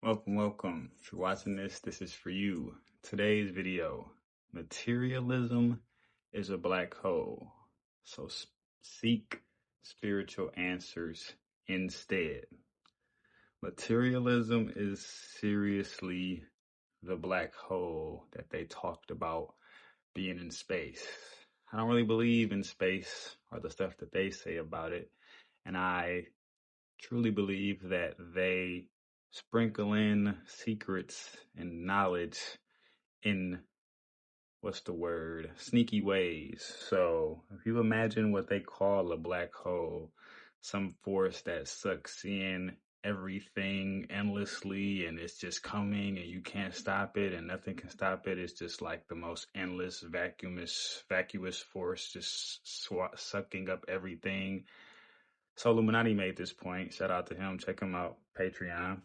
Welcome. If you're watching this is for you. Today's video, materialism is a black hole. So seek spiritual answers instead. Materialism is seriously the black hole that they talked about being in space. I don't really believe in space or the stuff that they say about it. And I truly believe that they sprinkle in secrets and knowledge in sneaky ways. So if you imagine what they call a black hole, some force that sucks in everything endlessly and it's just coming and you can't stop it and nothing can stop it. It's just like the most endless vacuous force just sucking up everything. So Illuminati made this point. Shout out to him. Check him out. Patreon.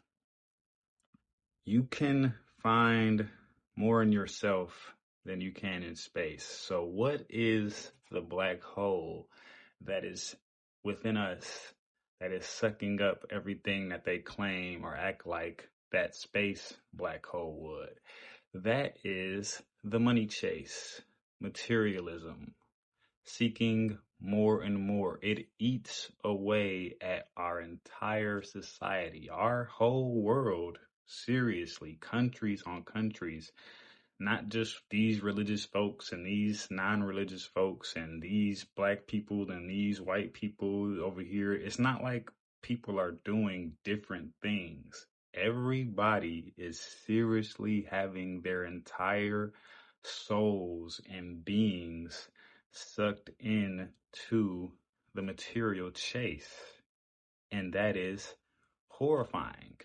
You can find more in yourself than you can in space. So what is the black hole that is within us that is sucking up everything that they claim or act like that space black hole would? That is the money chase, materialism, seeking more and more. It eats away at our entire society, our whole world. Seriously, countries on countries, not just these religious folks and these non-religious folks and these black people and these white people over here. It's not like people are doing different things. Everybody is seriously having their entire souls and beings sucked into the material chase. And that is horrifying.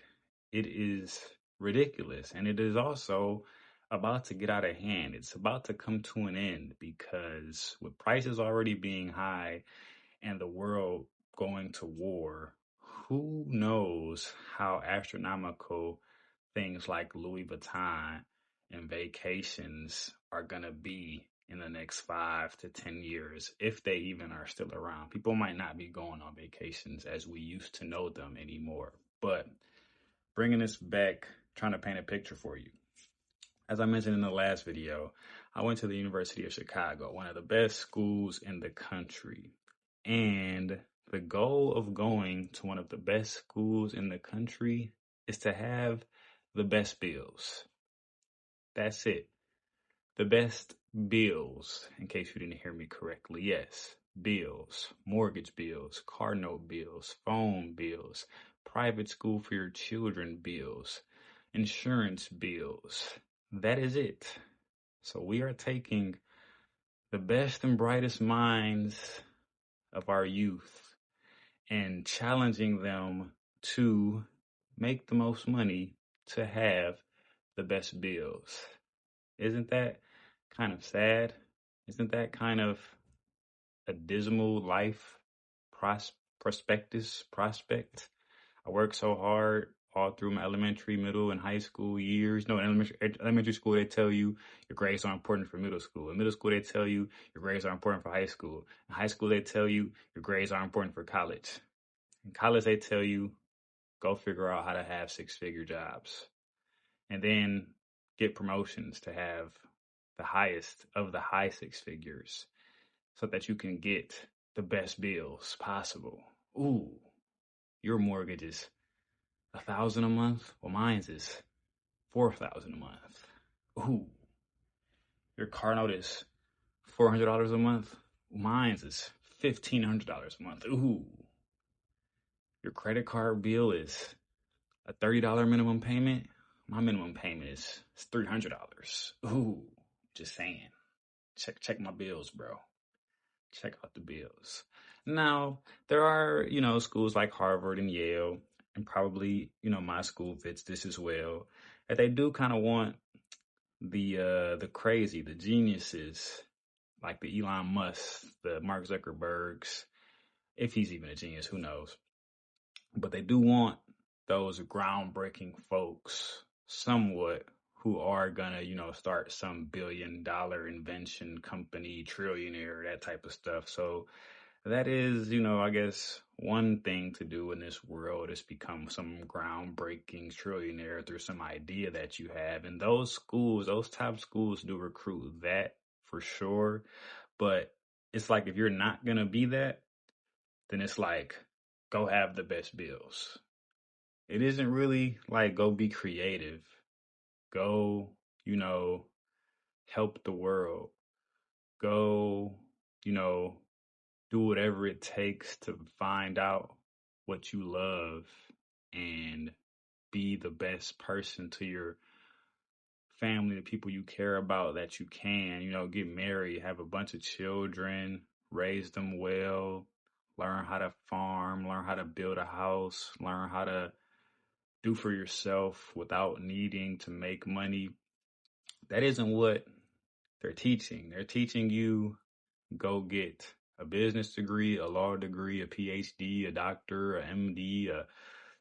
It is ridiculous. And it is also about to get out of hand. It's about to come to an end because with prices already being high and the world going to war, who knows how astronomical things like Louis Vuitton and vacations are going to be in the next 5 to 10 years, if they even are still around. People might not be going on vacations as we used to know them anymore. But bringing this back, trying to paint a picture for you. As I mentioned in the last video, I went to the University of Chicago, one of the best schools in the country. And the goal of going to one of the best schools in the country is to have the best bills. That's it. The best bills, in case you didn't hear me correctly. Yes, bills, mortgage bills, car note bills, phone bills, private school for your children bills, insurance bills. That is it. So we are taking the best and brightest minds of our youth and challenging them to make the most money to have the best bills. Isn't that kind of sad? Isn't that kind of a dismal life prospect? I worked so hard all through my elementary, middle, and high school years. No, in elementary school, they tell you your grades are important for middle school. In middle school, they tell you your grades are important for high school. In high school, they tell you your grades are important for college. In college, they tell you go figure out how to have six-figure jobs. And then get promotions to have the highest of the high six figures so that you can get the best bills possible. Ooh, your mortgage is $1,000 a month. Well, mine's is $4,000 a month. Ooh, your car note is $400 a month. Mine's is $1,500 a month. Ooh, your credit card bill is a $30 minimum payment. My minimum payment is $300. Ooh, just saying. Check my bills, bro. Check out the bills. Now, there are, schools like Harvard and Yale, and probably, my school fits this as well, that they do kind of want the crazy, the geniuses, like the Elon Musk, the Mark Zuckerbergs, if he's even a genius, who knows. But they do want those groundbreaking folks somewhat who are gonna, start some $1 billion invention company, trillionaire, that type of stuff. So that is, I guess one thing to do in this world is become some groundbreaking trillionaire through some idea that you have. And those schools, those top schools do recruit that for sure. But it's like if you're not going to be that, then it's like go have the best bills. It isn't really like go be creative, go, you know, help the world, go, you know, do whatever it takes to find out what you love and be the best person to your family, the people you care about that you can, get married, have a bunch of children, raise them well, learn how to farm, learn how to build a house, learn how to do for yourself without needing to make money. That isn't what they're teaching. They're teaching you go get a business degree, a law degree, a PhD, a doctor, a MD,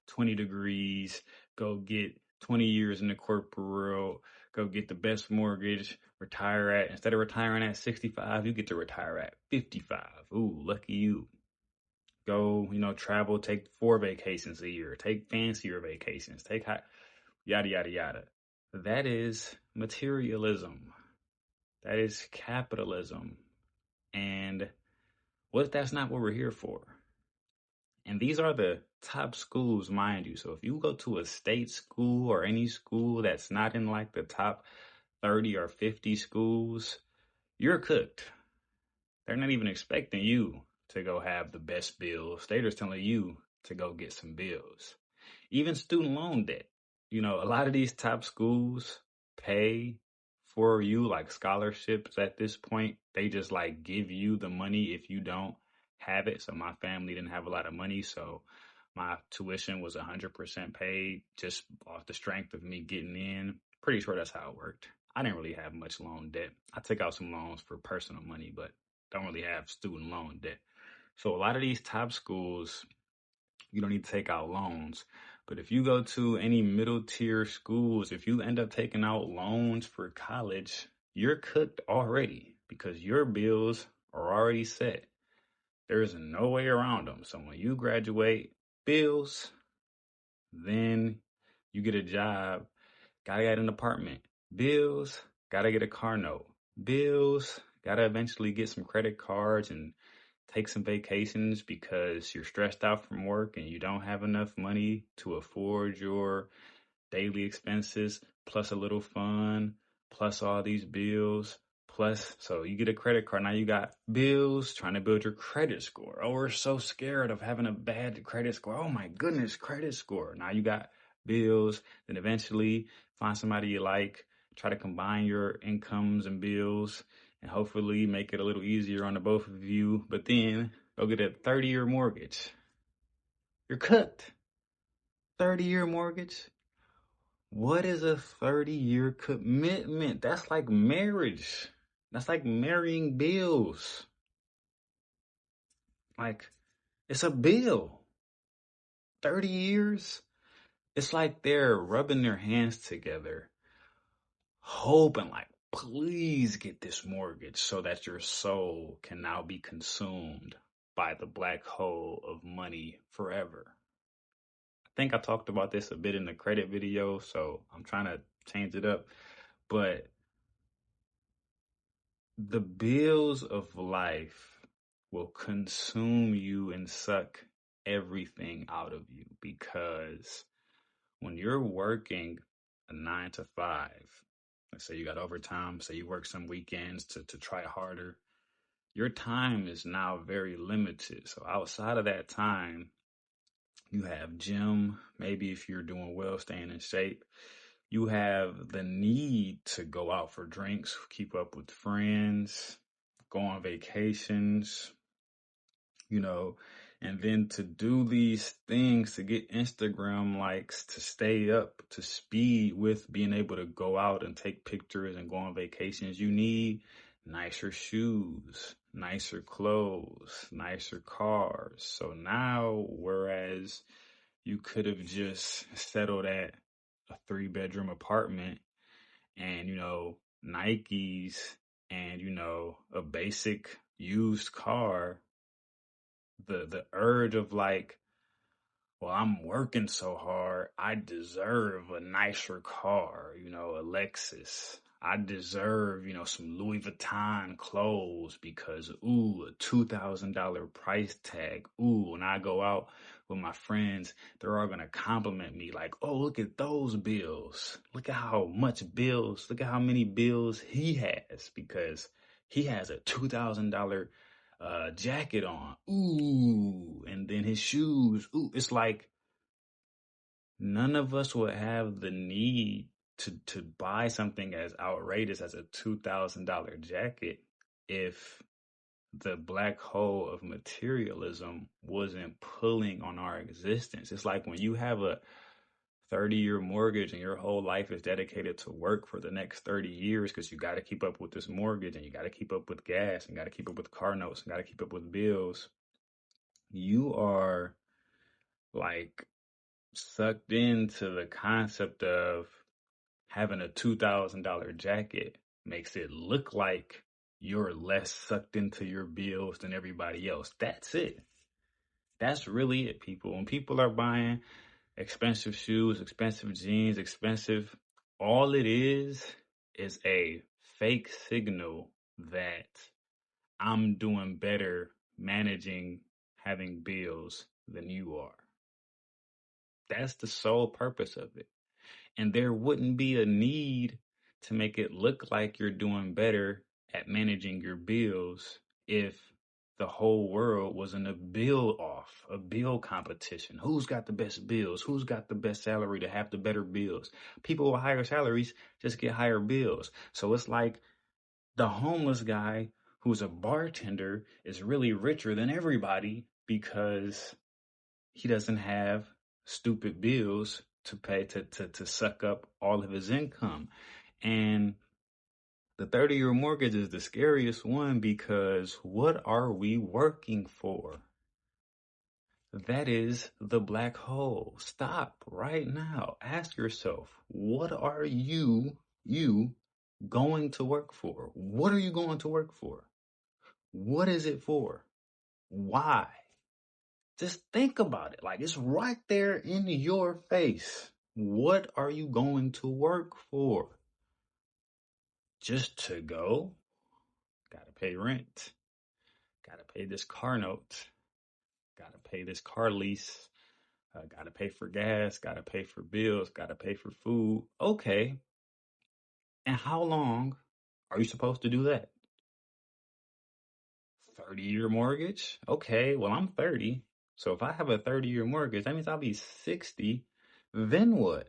20 degrees, go get 20 years in the corporate world, go get the best mortgage, retire at, instead of retiring at 65, you get to retire at 55. Ooh, lucky you. Go, travel, take 4 vacations a year, take fancier vacations, take high, yada, yada, yada. That is materialism. That is capitalism. And what if that's not what we're here for? And these are the top schools, mind you. So if you go to a state school or any school that's not in like the top 30 or 50 schools, you're cooked. They're not even expecting you to go have the best bills. They're just telling you to go get some bills. Even student loan debt. A lot of these top schools pay for you like scholarships at this point. They just like give you the money if you don't have it. So my family didn't have a lot of money, so my tuition was 100% paid just off the strength of me getting in. Pretty sure that's how it worked. I didn't really have much loan debt. I took out some loans for personal money, but don't really have student loan debt. So a lot of these top schools, you don't need to take out loans. But if you go to any middle tier schools, if you end up taking out loans for college, you're cooked already because your bills are already set. There's no way around them. So when you graduate, bills, then you get a job, gotta get an apartment, bills, gotta get a car note, bills, gotta eventually get some credit cards and take some vacations because you're stressed out from work and you don't have enough money to afford your daily expenses, plus a little fun, plus all these bills, plus, so you get a credit card. Now you got bills, trying to build your credit score. Oh, we're so scared of having a bad credit score. Oh my goodness, credit score. Now you got bills, then eventually find somebody you like, try to combine your incomes and bills, and hopefully make it a little easier on the both of you. But then go get a 30-year mortgage. You're cooked. 30-year mortgage. What is a 30-year commitment? That's like marriage. That's like marrying bills. Like, it's a bill. 30 years? It's like they're rubbing their hands together, hoping like, please get this mortgage so that your soul can now be consumed by the black hole of money forever. I think I talked about this a bit in the credit video, so I'm trying to change it up. But the bills of life will consume you and suck everything out of you, because when you're working a 9 to 5, let's say you got overtime, say you work some weekends to try harder, your time is now very limited. So outside of that time, you have gym, maybe if you're doing well, staying in shape. You have the need to go out for drinks, keep up with friends, go on vacations, and then to do these things, to get Instagram likes, to stay up to speed with being able to go out and take pictures and go on vacations, you need nicer shoes, nicer clothes, nicer cars. So now, whereas you could have just settled at a 3-bedroom apartment and, Nikes and, a basic used car, the urge of like, well, I'm working so hard. I deserve a nicer car, a Lexus. I deserve, some Louis Vuitton clothes because, ooh, a $2,000 price tag. Ooh, when I go out with my friends, they're all going to compliment me like, oh, look at those bills. Look at how much bills, look at how many bills he has because he has a $2,000 jacket on. Ooh, and then his shoes. Ooh, it's like none of us would have the need to buy something as outrageous as a $2,000 jacket if the black hole of materialism wasn't pulling on our existence. It's like when you have a 30-year mortgage and your whole life is dedicated to work for the next 30 years because you got to keep up with this mortgage and you got to keep up with gas and got to keep up with car notes and got to keep up with bills. You are like sucked into the concept of having a $2,000 jacket makes it look like you're less sucked into your bills than everybody else. That's it. That's really it, people. When people are buying expensive shoes, expensive jeans, all it is a fake signal that I'm doing better managing having bills than you are. That's the sole purpose of it. And there wouldn't be a need to make it look like you're doing better at managing your bills if the whole world was in a bill competition. Who's got the best bills? Who's got the best salary to have the better bills? People with higher salaries just get higher bills. So it's like the homeless guy who's a bartender is really richer than everybody because he doesn't have stupid bills to pay to suck up all of his income. And the 30-year mortgage is the scariest one because what are we working for? That is the black hole. Stop right now. Ask yourself, what are you going to work for? What are you going to work for? What is it for? Why? Just think about it. Like it's right there in your face. What are you going to work for? Just to go? Gotta pay rent. Gotta pay this car note. Gotta pay this car lease. Gotta pay for gas. Gotta pay for bills. Gotta pay for food. Okay. And how long are you supposed to do that? 30-year mortgage? Okay, well, I'm 30. So if I have a 30-year mortgage, that means I'll be 60. Then what?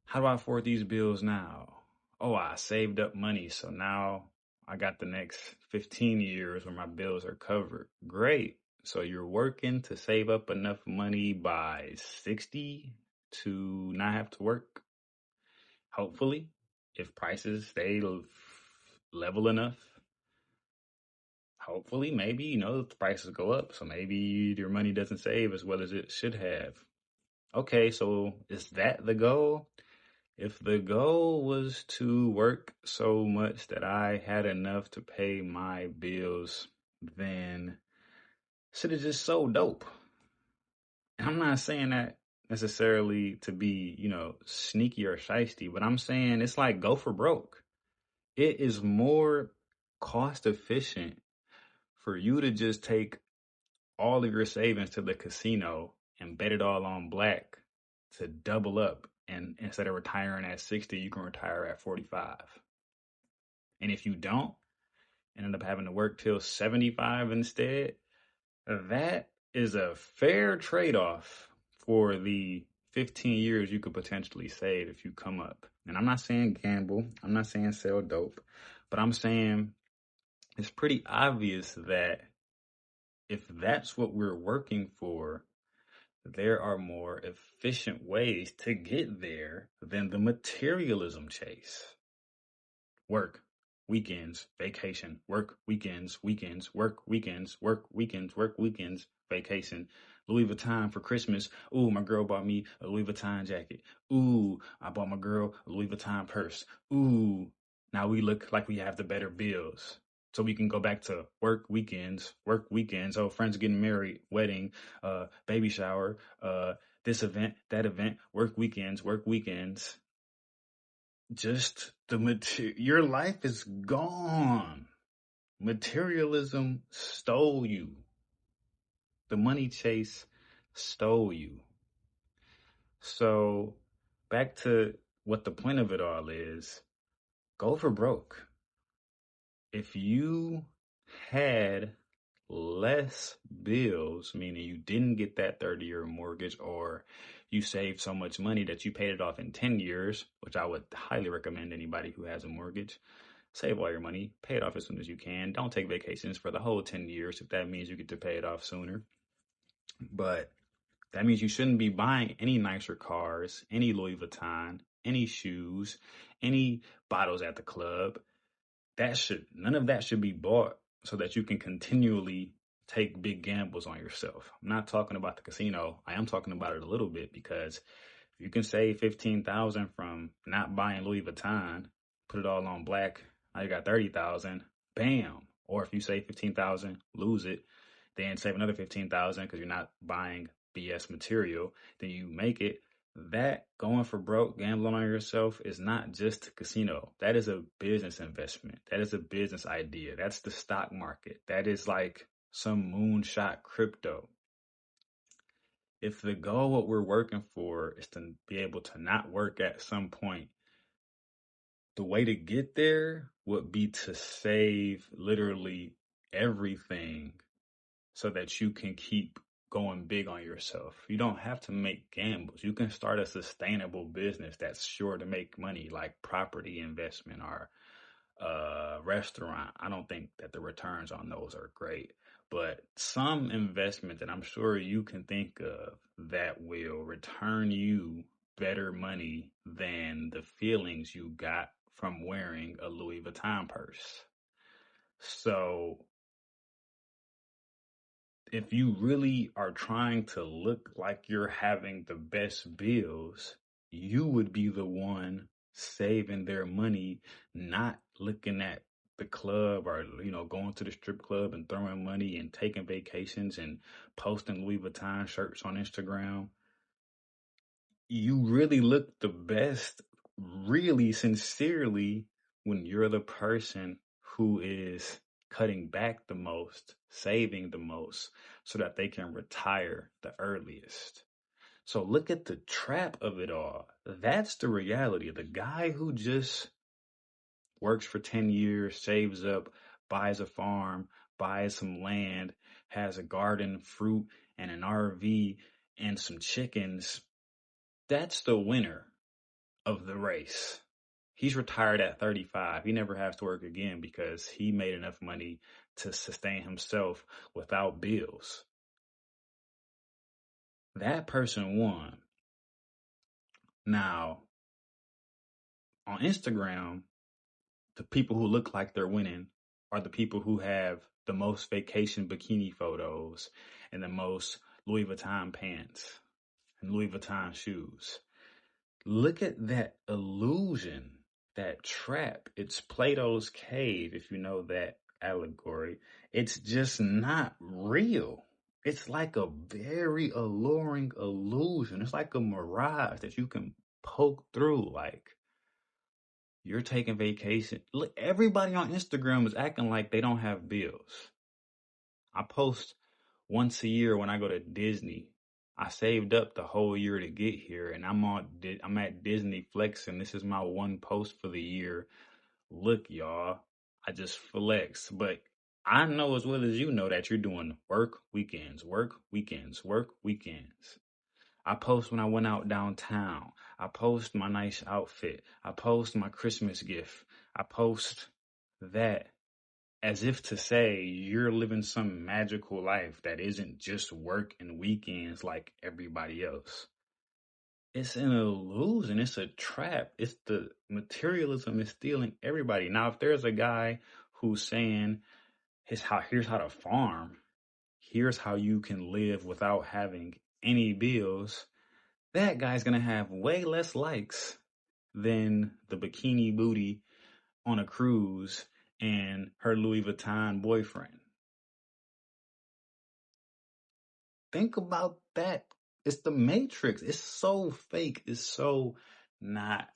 How do I afford these bills now? Oh, I saved up money, so now I got the next 15 years where my bills are covered. Great. So you're working to save up enough money by 60 to not have to work. Hopefully, if prices stay level enough. Hopefully, maybe, the prices go up. So maybe your money doesn't save as well as it should have. Okay, so is that the goal? If the goal was to work so much that I had enough to pay my bills, then shit is just so dope. And I'm not saying that necessarily to be, sneaky or shisty, but I'm saying it's like go for broke. It is more cost efficient for you to just take all of your savings to the casino and bet it all on black to double up. And instead of retiring at 60, you can retire at 45. And if you don't, and end up having to work till 75 instead, that is a fair trade-off for the 15 years you could potentially save if you come up. And I'm not saying gamble, I'm not saying sell dope, but I'm saying it's pretty obvious that if that's what we're working for, there are more efficient ways to get there than the materialism chase. Work, weekends, vacation, work, weekends, work, weekends, work, weekends, work, weekends, vacation. Louis Vuitton for Christmas. Ooh, my girl bought me a Louis Vuitton jacket. Ooh, I bought my girl a Louis Vuitton purse. Ooh, Now we look like we have the better bills. So we can go back to work weekends. Oh, friends getting married, wedding, baby shower, this event, that event, work weekends, work weekends. Just your life is gone. Materialism stole you. The money chase stole you. So back to what the point of it all is, go for broke. If you had less bills, meaning you didn't get that 30-year mortgage, or you saved so much money that you paid it off in 10 years, which I would highly recommend anybody who has a mortgage. Save all your money, pay it off as soon as you can. Don't take vacations for the whole 10 years if that means you get to pay it off sooner. But that means you shouldn't be buying any nicer cars, any Louis Vuitton, any shoes, any bottles at the club. None of that should be bought so that you can continually take big gambles on yourself. I'm not talking about the casino. I am talking about it a little bit, because if you can save 15,000 from not buying Louis Vuitton, put it all on black, now you got 30,000, bam. Or if you save 15,000, lose it, then save another 15,000 because you're not buying BS material, then you make it. That going for broke, gambling on yourself is not just a casino. That is a business investment. That is a business idea. That's the stock market. That is like some moonshot crypto. If the goal, what we're working for, is to be able to not work at some point, the way to get there would be to save literally everything so that you can keep going big on yourself. You don't have to make gambles. You can start a sustainable business that's sure to make money, like property investment or restaurant. I don't think that the returns on those are great, but some investment that I'm sure you can think of that will return you better money than the feelings you got from wearing a Louis Vuitton purse. So if you really are trying to look like you're having the best bills, you would be the one saving their money, not looking at the club, or going to the strip club and throwing money and taking vacations and posting Louis Vuitton shirts on Instagram. You really look the best, really sincerely, when you're the person who is cutting back the most, saving the most, so that they can retire the earliest. So look at the trap of it all. That's the reality. The guy who just works for 10 years, saves up, buys a farm, buys some land, has a garden, fruit, and an RV and some chickens, that's the winner of the race. He's retired at 35. He never has to work again because he made enough money to sustain himself without bills. That person won. Now, on Instagram, the people who look like they're winning are the people who have the most vacation bikini photos and the most Louis Vuitton pants and Louis Vuitton shoes. Look at that illusion, that trap. It's Plato's cave, if you know that allegory. It's just not real. It's like a very alluring illusion. It's like a mirage that you can poke through. Like, you're taking vacation. Look, everybody on Instagram is acting like they don't have bills. I post once a year when I go to Disney. I saved up the whole year to get here, and I'm at Disney flexing. This is my one post for the year. Look, y'all, I just flex. But I know as well as you know that you're doing work weekends, work weekends, work weekends. I post when I went out downtown. I post my nice outfit. I post my Christmas gift. I post that as if to say you're living some magical life that isn't just work and weekends like everybody else. It's an illusion. It's a trap. It's the materialism is stealing everybody. Now, if there's a guy who's saying, here's how to farm, here's how you can live without having any bills, that guy's going to have way less likes than the bikini booty on a cruise and her Louis Vuitton boyfriend. Think about that. It's the Matrix. It's so fake. It's so not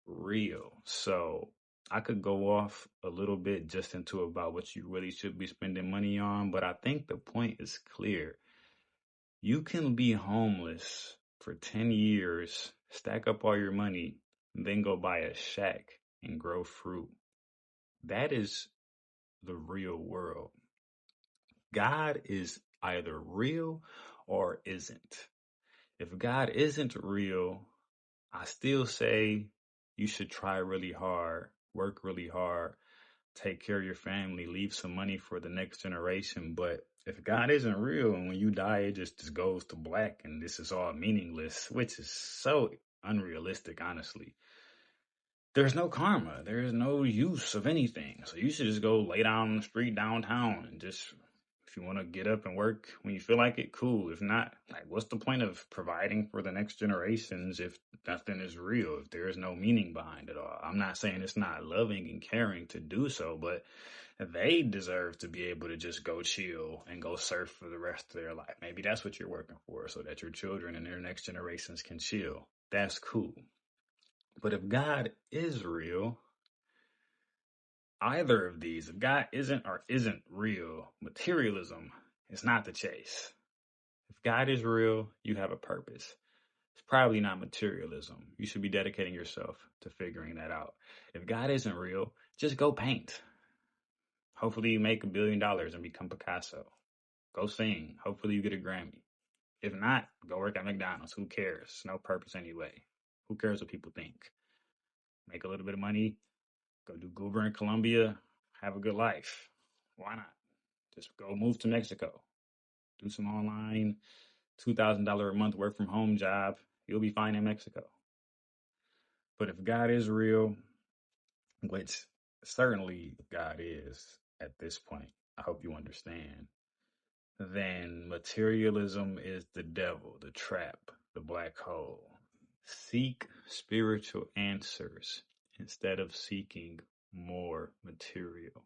real. So I could go off a little bit just into about what you really should be spending money on, but I think the point is clear. You can be homeless for 10 years, stack up all your money, and then go buy a shack and grow fruit. That is the real world. God is either real or isn't. If God isn't real, I still say you should try really hard, work really hard, take care of your family, leave some money for the next generation. But if God isn't real and when you die, it just goes to black and this is all meaningless, which is so unrealistic, honestly. There's no karma. There's no use of anything. So you should just go lay down on the street downtown and just, if you want to get up and work when you feel like it, cool. If not, like, what's the point of providing for the next generations if nothing is real, if there is no meaning behind it all? I'm not saying it's not loving and caring to do so, but they deserve to be able to just go chill and go surf for the rest of their life. Maybe that's what you're working for, so that your children and their next generations can chill. That's cool. But if God is real, either of these, if God isn't or isn't real, materialism is not the chase. If God is real, you have a purpose. It's probably not materialism. You should be dedicating yourself to figuring that out. If God isn't real, just go paint. Hopefully you make $1 billion and become Picasso. Go sing. Hopefully you get a Grammy. If not, go work at McDonald's. Who cares? No purpose anyway. Who cares what people think? Make a little bit of money, go do Goober in Colombia, have a good life. Why not? Just go move to Mexico, do some online $2,000 a month work from home job. You'll be fine in Mexico. But if God is real, which certainly God is at this point, I hope you understand, then materialism is the devil, the trap, the black hole. Seek spiritual answers instead of seeking more material.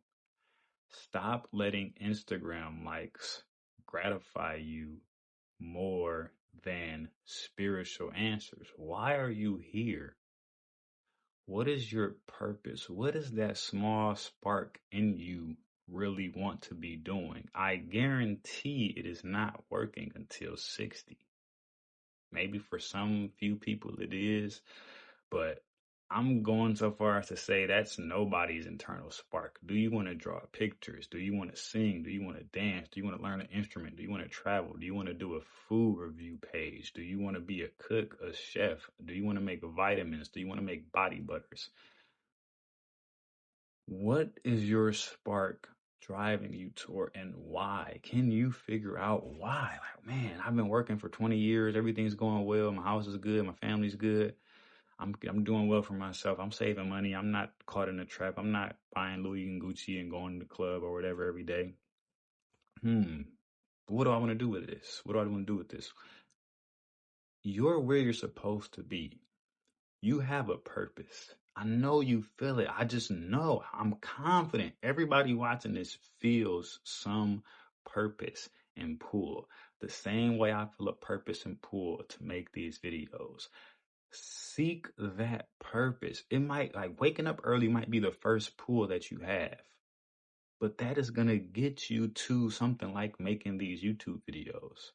Stop letting Instagram likes gratify you more than spiritual answers. Why are you here? What is your purpose? What is that small spark in you really want to be doing? I guarantee it is not working until 60. Maybe for some few people it is, but I'm going so far as to say that's nobody's internal spark. Do you want to draw pictures? Do you want to sing? Do you want to dance? Do you want to learn an instrument? Do you want to travel? Do you want to do a food review page? Do you want to be a cook, a chef? Do you want to make vitamins? Do you want to make body butters? What is your spark driving you toward and why? Can you figure out why? Like, man, I've been working for 20 years. Everything's going well. My house is good. My family's good. I'm doing well for myself. I'm saving money. I'm not caught in a trap. I'm not buying Louis and Gucci and going to the club or whatever every day. But what do I want to do with this? What do I want to do with this? You're where you're supposed to be. You have a purpose. I know you feel it. I just know. I'm confident. Everybody watching this feels some purpose and pull. The same way I feel a purpose and pull to make these videos. Seek that purpose. It might, like, waking up early might be the first pull that you have, but that is going to get you to something like making these YouTube videos.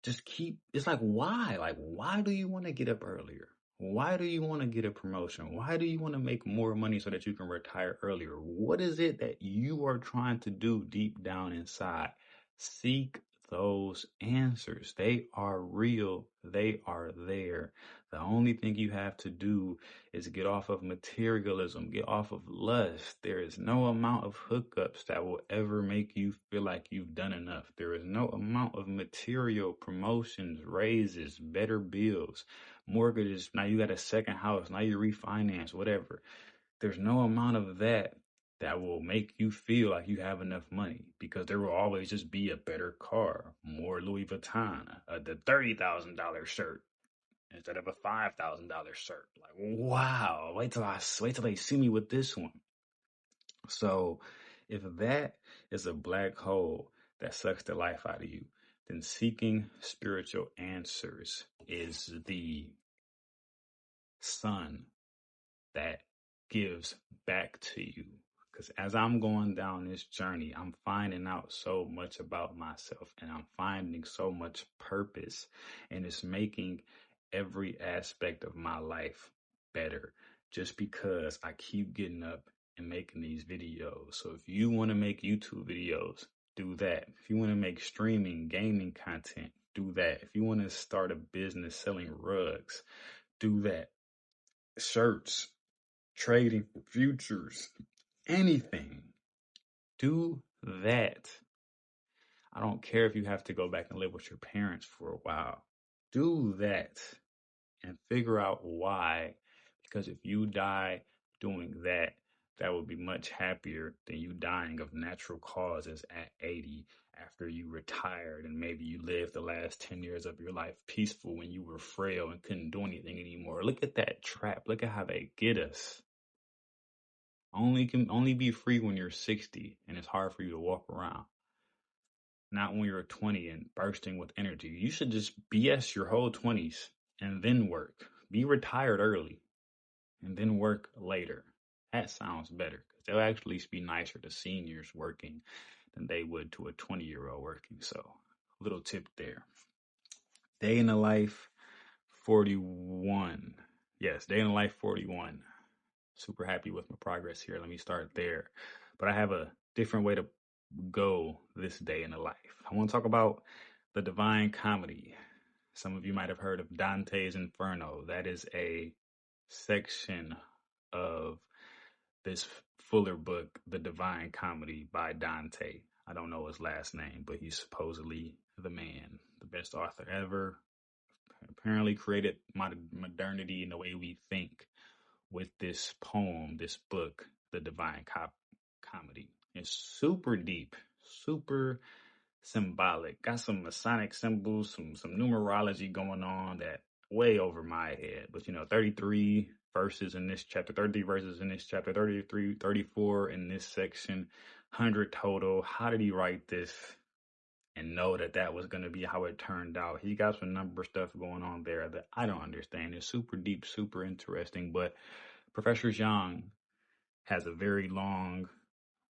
Just keep, it's like, why? Like, why do you want to get up earlier? Why do you want to get a promotion? Why do you want to make more money so that you can retire earlier? What is it that you are trying to do deep down inside? Seek those answers. They are real. They are there. The only thing you have to do is get off of materialism, get off of lust. There is no amount of hookups that will ever make you feel like you've done enough. There is no amount of material promotions, raises, better bills, mortgages. Now you got a second house. Now you refinance, whatever. There's no amount of that will make you feel like you have enough money, because there will always just be a better car, more Louis Vuitton, the $30,000 shirt. instead of a $5,000 shirt. Like, wow, wait till they see me with this one. So if that is a black hole that sucks the life out of you, then seeking spiritual answers is the sun that gives back to you. Because as I'm going down this journey, I'm finding out so much about myself and I'm finding so much purpose, and it's making every aspect of my life better just because I keep getting up and making these videos. So if you want to make YouTube videos, do that. If you want to make streaming, gaming content, do that. If you want to start a business selling rugs, do that. Shirts, trading futures, anything, do that. I don't care if you have to go back and live with your parents for a while. Do that and figure out why. Because if you die doing that, that would be much happier than you dying of natural causes at 80 after you retired and maybe you lived the last 10 years of your life peaceful when you were frail and couldn't do anything anymore. Look at that trap. Look at how they get us. Only be free when you're 60 and it's hard for you to walk around. Not when you're 20 and bursting with energy. You should just BS your whole 20s and then work. Be retired early and then work later. That sounds better because they'll actually be nicer to seniors working than they would to a 20-year-old working. So, little tip there. Day in the life 41. Yes, day in the life 41. Super happy with my progress here. Let me start there. But I have a different way to go this day in the life. I want to talk about the Divine Comedy. Some of you might have heard of Dante's Inferno. That is a section of this fuller book, The Divine Comedy by Dante. I don't know his last name, but he's supposedly the man, the best author ever. Apparently created modernity in the way we think with this poem, this book, The Divine Comedy. It's super deep, super symbolic. Got some Masonic symbols, some numerology going on that way over my head. But 33 verses in this chapter, 33 verses in this chapter, 33, 34 in this section, 100 total. How did he write this and know that that was going to be how it turned out? He got some number stuff going on there that I don't understand. It's super deep, super interesting, but Professor Zhang has a very long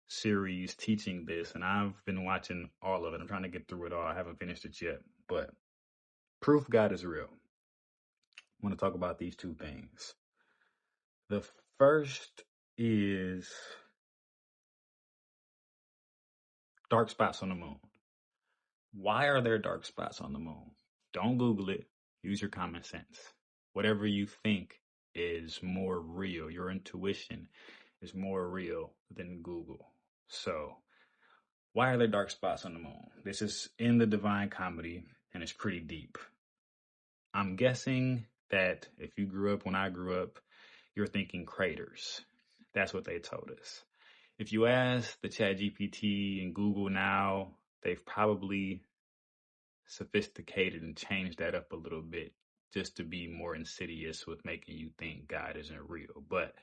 series teaching this, and I've been watching all of it. I'm trying to get through it all. I haven't finished it yet, but proof God is real. I want to talk about these two things. The first is dark spots on the moon. Why are there dark spots on the moon? Don't Google it. Use your common sense. Whatever you think is more real, your intuition is more real than Google. So, why are there dark spots on the moon? This is in the Divine Comedy, and it's pretty deep. I'm guessing that if you grew up when I grew up, you're thinking craters. That's what they told us. If you ask the ChatGPT and Google now, they've probably sophisticated and changed that up a little bit just to be more insidious with making you think God isn't real. But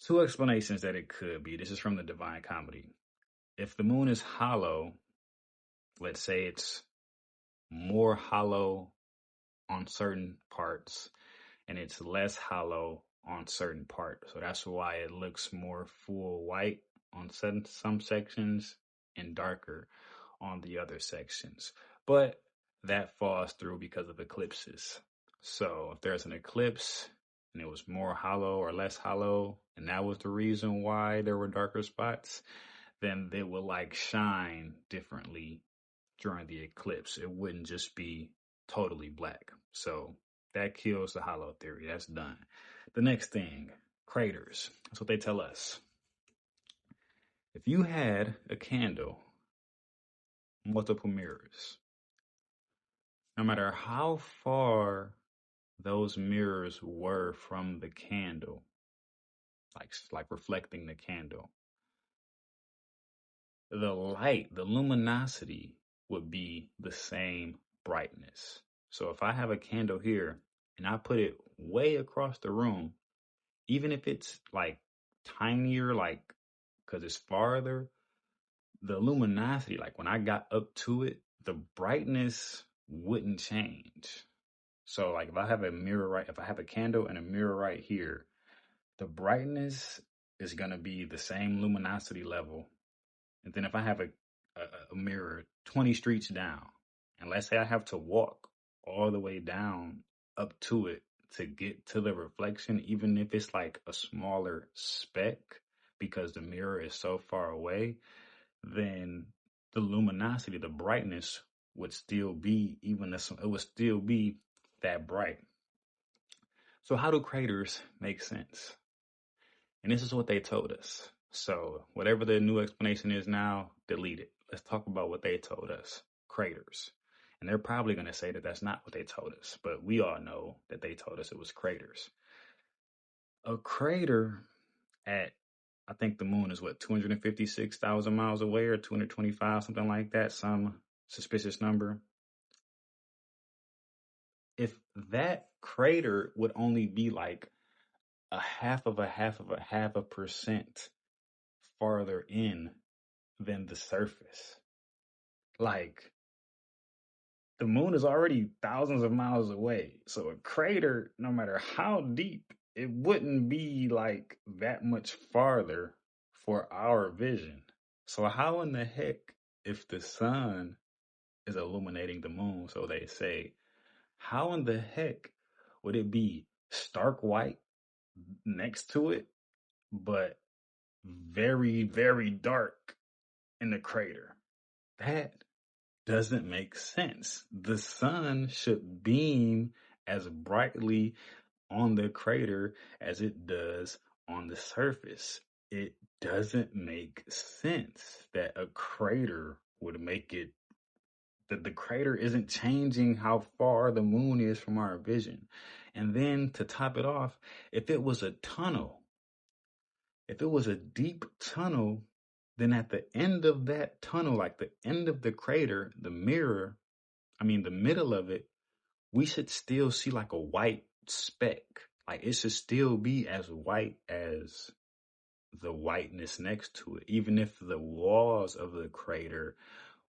two explanations that it could be. This is from the Divine Comedy. If the moon is hollow, let's say it's more hollow on certain parts and it's less hollow on certain parts. So that's why it looks more full white on some sections and darker on the other sections. But that falls through because of eclipses. So if there's an eclipse and it was more hollow or less hollow, and that was the reason why there were darker spots, then they will shine differently during the eclipse. It wouldn't just be totally black. So that kills the hollow theory. That's done. The next thing, craters. That's what they tell us. If you had a candle, multiple mirrors, no matter how far those mirrors were from the candle, like reflecting the candle, the light, the luminosity would be the same brightness. So if I have a candle here and I put it way across the room, even if it's like tinier, like because it's farther, the luminosity, like when I got up to it, the brightness wouldn't change. So like if I have a mirror right, if I have a candle and a mirror right here, the brightness is gonna be the same luminosity level. And then if I have a mirror 20 streets down, and let's say I have to walk all the way down up to it to get to the reflection, even if it's like a smaller speck because the mirror is so far away, then the luminosity, the brightness would still be it would still be that bright. So how do craters make sense? And this is what they told us. So whatever the new explanation is now, delete it. Let's talk about what they told us. Craters. And they're probably going to say that that's not what they told us, but we all know that they told us it was craters. A crater at, I think the moon is what, 256,000 miles away or 225, something like that, some suspicious number. If that crater would only be like a half of a percent farther in than the surface. Like the moon is already thousands of miles away. So a crater, no matter how deep, it wouldn't be like that much farther for our vision. So how in the heck, if the sun is illuminating the moon, so they say, how in the heck would it be stark white next to it, but very, very dark in the crater? That doesn't make sense. The sun should beam as brightly on the crater as it does on the surface. It doesn't make sense that a crater would make it, that the crater isn't changing how far the moon is from our vision. And then to top it off, if it was a tunnel, if it was a deep tunnel, then at the end of that tunnel, like the end of the crater, the middle of it, we should still see like a white speck. Like it should still be as white as the whiteness next to it. Even if the walls of the crater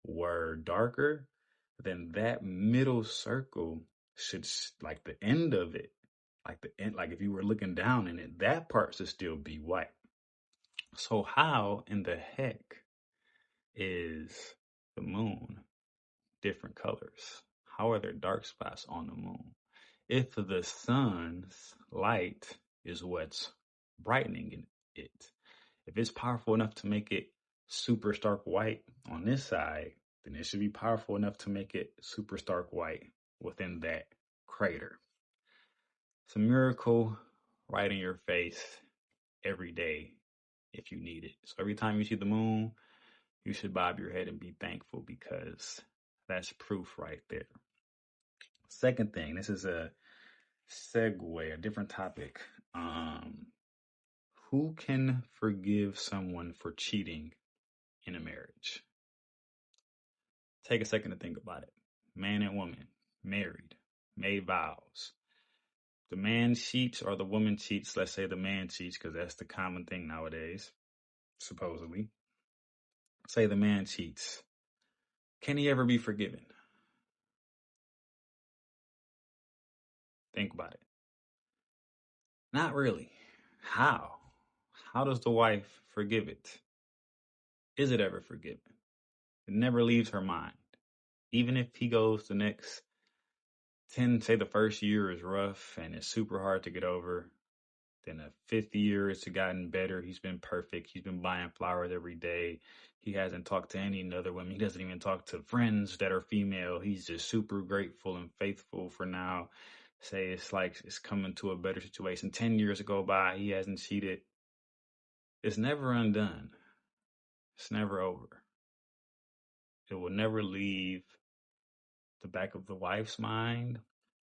were darker, then that middle circle should, like the end of it, like the end, like if you were looking down in it, that part should still be white. So how in the heck is the moon different colors? How are there dark spots on the moon? If the sun's light is what's brightening it, if it's powerful enough to make it super stark white on this side, then it should be powerful enough to make it super stark white within that crater. It's a miracle right in your face every day if you need it. So every time you see the moon, you should bob your head and be thankful because that's proof right there. Second thing, this is a segue, a different topic. Who can forgive someone for cheating in a marriage? Take a second to think about it. Man and woman, married, made vows. The man cheats or the woman cheats. Let's say the man cheats because that's the common thing nowadays, supposedly. Say the man cheats. Can he ever be forgiven? Think about it. Not really. How? How does the wife forgive it? Is it ever forgiven? It never leaves her mind. Even if he goes the next 10, say the first year is rough and it's super hard to get over. Then the fifth year it's gotten better. He's been perfect. He's been buying flowers every day. He hasn't talked to any other women. He doesn't even talk to friends that are female. He's just super grateful and faithful for now. Say it's like it's coming to a better situation. 10 years go by. He hasn't cheated. It's never undone. It's never over. It will never leave the back of the wife's mind,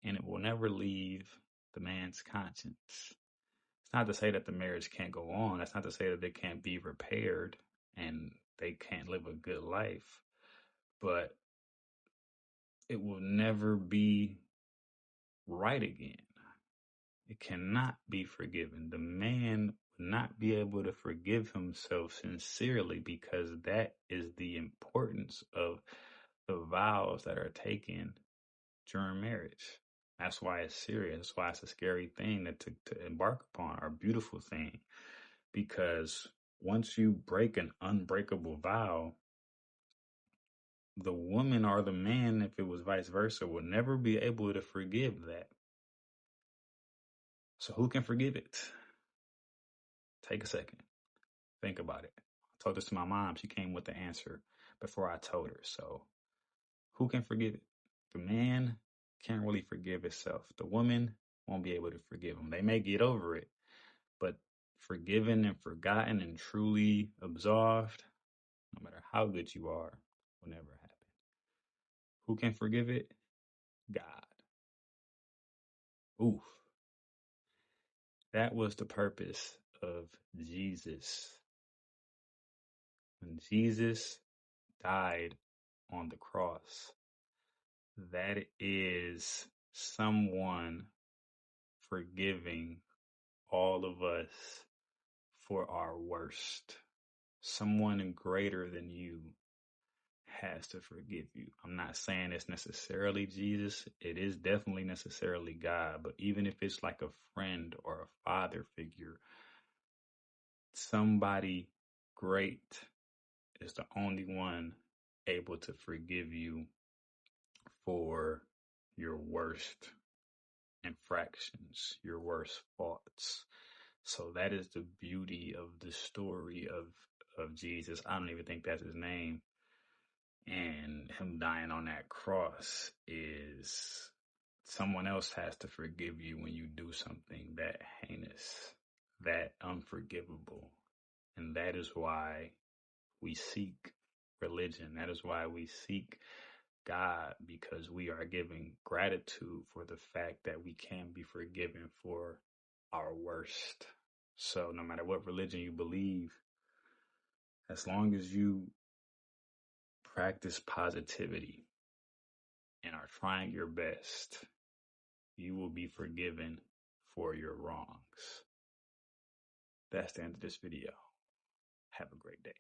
and it will never leave the man's conscience. It's not to say that the marriage can't go on. That's not to say that they can't be repaired and they can't live a good life, but it will never be right again. It cannot be forgiven. The man would not be able to forgive himself sincerely because that is the importance of the vows that are taken during marriage. That's why it's serious. That's why it's a scary thing to embark upon, or a beautiful thing. Because once you break an unbreakable vow, the woman or the man, if it was vice versa, would never be able to forgive that. So who can forgive it? Take a second. Think about it. I told this to my mom. She came with the answer before I told her. So who can forgive it? The man can't really forgive himself. The woman won't be able to forgive him. They may get over it, but forgiven and forgotten and truly absolved, no matter how good you are, will never happen. Who can forgive it? God. Oof. That was the purpose of Jesus. When Jesus died on the cross, that is someone forgiving all of us for our worst. Someone greater than you has to forgive you. I'm not saying it's necessarily Jesus. It is definitely necessarily God. But even if it's like a friend or a father figure, somebody great is the only one able to forgive you for your worst infractions, your worst faults. So that is the beauty of the story of Jesus. I don't even think that's his name. And him dying on that cross is someone else has to forgive you when you do something that heinous, that unforgivable. And that is why we seek religion. That is why we seek God, because we are giving gratitude for the fact that we can be forgiven for our worst. So no matter what religion you believe, as long as you practice positivity and are trying your best, you will be forgiven for your wrongs. That's the end of this video. Have a great day.